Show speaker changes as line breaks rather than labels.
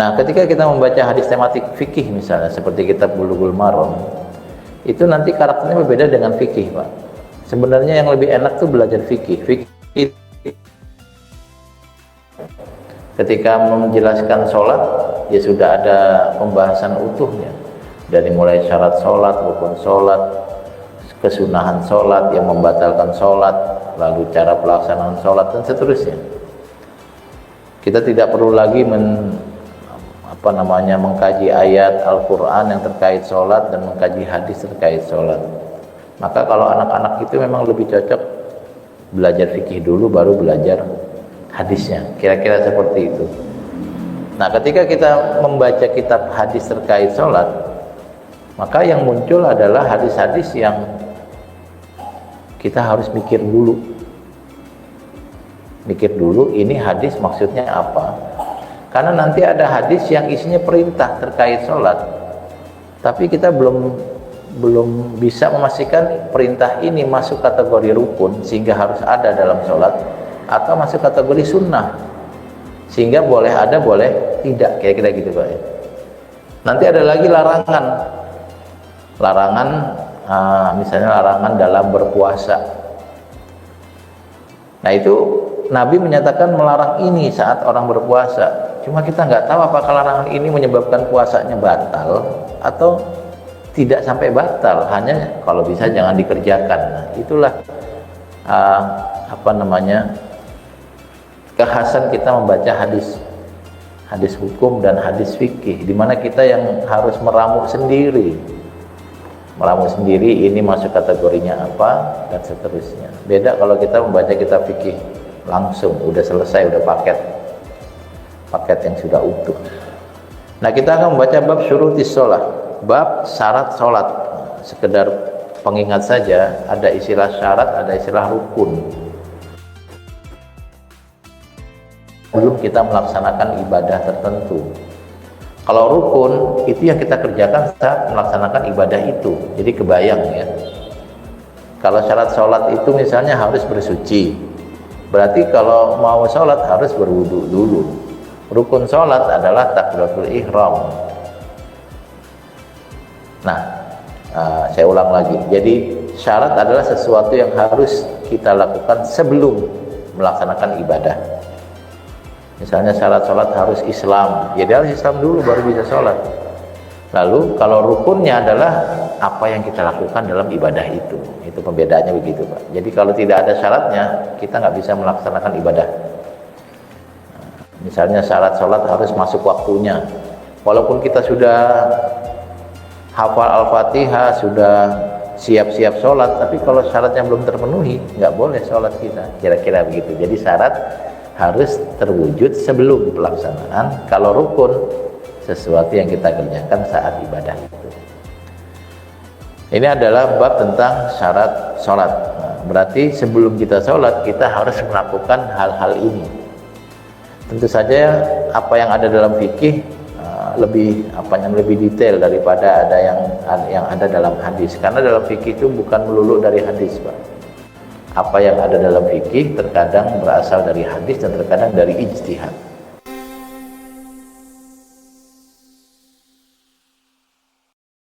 Nah, ketika kita membaca hadis tematik fikih misalnya seperti kitab Bulughul Maram, itu nanti karakternya berbeda dengan fikih, Pak. Sebenarnya yang lebih enak tuh belajar fikih. Fikih ketika menjelaskan sholat, ya sudah ada pembahasan utuhnya, dari mulai syarat sholat, rukun sholat, kesunahan sholat, yang membatalkan sholat, lalu cara pelaksanaan sholat, dan seterusnya. Kita tidak perlu lagi mengkaji ayat Al-Quran yang terkait sholat dan mengkaji hadis terkait sholat. Maka kalau anak-anak itu memang lebih cocok belajar fikih dulu baru belajar hadisnya, kira-kira seperti itu. Nah, ketika kita membaca kitab hadis terkait sholat, maka yang muncul adalah hadis-hadis yang kita harus mikir dulu ini hadis maksudnya apa. Karena nanti ada hadis yang isinya perintah terkait sholat, tapi kita belum bisa memastikan perintah ini masuk kategori rukun sehingga harus ada dalam sholat, atau masuk kategori sunnah sehingga boleh ada boleh tidak, kira-kira gitu Pak. Nanti ada lagi larangan misalnya larangan dalam berpuasa. Nah, itu Nabi menyatakan melarang ini saat orang berpuasa. Cuma kita nggak tahu apakah larangan ini menyebabkan puasanya batal atau tidak sampai batal, hanya kalau bisa jangan dikerjakan. Nah, itulah kekhasan kita membaca hadis hukum dan hadis fikih, di mana kita yang harus meramu sendiri ini masuk kategorinya apa dan seterusnya. Beda kalau kita membaca kitab fikih langsung udah selesai, udah paket yang sudah utuh. Nah, kita akan membaca bab syurutis sholat, bab syarat sholat. Sekedar pengingat saja, ada istilah syarat, ada istilah rukun. Belum kita melaksanakan ibadah tertentu. Kalau rukun itu yang kita kerjakan saat melaksanakan ibadah itu, jadi kebayang ya. Kalau syarat sholat itu misalnya harus bersuci, berarti kalau mau sholat harus berwudu dulu. Rukun sholat adalah takbiratul ihram. Nah, saya ulang lagi. Jadi syarat adalah sesuatu yang harus kita lakukan sebelum melaksanakan ibadah. Misalnya syarat sholat harus Islam, ya dia harus Islam dulu baru bisa sholat. Lalu kalau rukunnya adalah apa yang kita lakukan dalam ibadah itu pembedaannya begitu Pak. Jadi kalau tidak ada syaratnya, kita nggak bisa melaksanakan ibadah. Misalnya syarat sholat harus masuk waktunya, walaupun kita sudah hafal Al-Fatihah, sudah siap-siap sholat, tapi kalau syaratnya belum terpenuhi, nggak boleh sholat kita, kira-kira begitu. Jadi syarat harus terwujud sebelum pelaksanaan. Kalau rukun, sesuatu yang kita kerjakan saat ibadah itu. Ini adalah bab tentang syarat sholat. Nah, berarti sebelum kita sholat, kita harus melakukan hal-hal ini. Tentu saja apa yang ada dalam fikih lebih detail daripada ada yang ada dalam hadis. Karena dalam fikih itu bukan melulu dari hadis, Pak. Apa yang ada dalam fikih terkadang berasal dari hadis dan terkadang dari ijtihad.